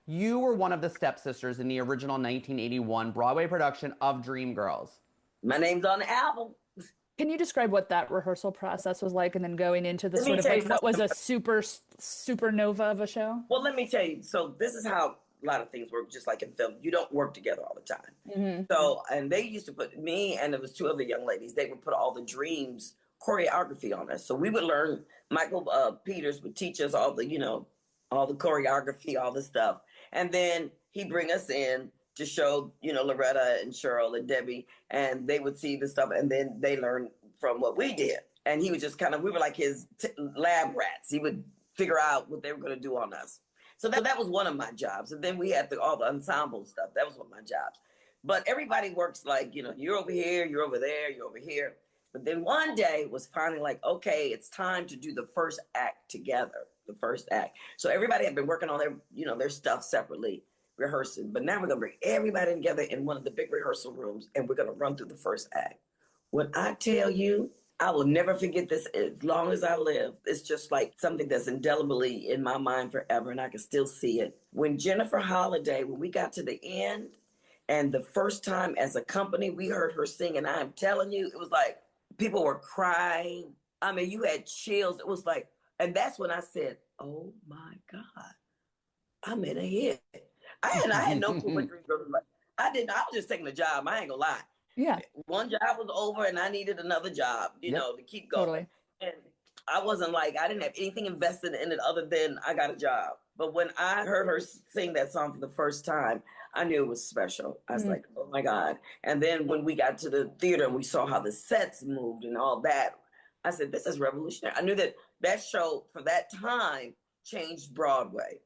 You were one of the stepsisters in the original 1981 Broadway production of Dreamgirls. My name's on the album. Can you describe what that rehearsal process was like and then going into the Let me sort of tell you like what was something. a supernova of a show? Well, let me tell you. So this is how a lot of things work, just like in film. You don't work together all the time. So, and they used to put me and there was two other young ladies. They would put all the dreams choreography on us. So we would learn. Michael Peters would teach us all the, all the choreography, all the stuff, and then he'd bring us in to show, Loretta and Cheryl and Debbie, and they would see the stuff, and then they learned from what we did. And he was just kind of, we were like his lab rats. He would figure out what they were going to do on us. So that was one of my jobs. And then we had all the ensemble stuff. That was one of my jobs. But everybody works like, you're over here, you're over there, you're over here. But then one day it was finally like, okay, it's time to do the first act together, the first act. So everybody had been working on their stuff separately, rehearsing. But now we're going to bring everybody together in one of the big rehearsal rooms, and we're going to run through the first act. When I tell you, I will never forget this as long as I live. It's just like something that's indelibly in my mind forever, and I can still see it. When Jennifer Holliday, when we got to the end, and the first time as a company we heard her sing, and I'm telling you, it was like people were crying. I mean, you had chills. It was like, and that's when I said, "Oh my God, I'm in a hit." I had no clue what Dreamgirls was like. I didn't. I was just taking a job. I ain't gonna lie. Yeah, One job was over and I needed another job, to keep going. totally. And I wasn't like, I didn't have anything invested in it other than I got a job. But when I heard her sing that song for the first time, I knew it was special. I was like, oh my God. And then when we got to the theater and we saw how the sets moved and all that, I said, this is revolutionary. I knew that show for that time changed Broadway.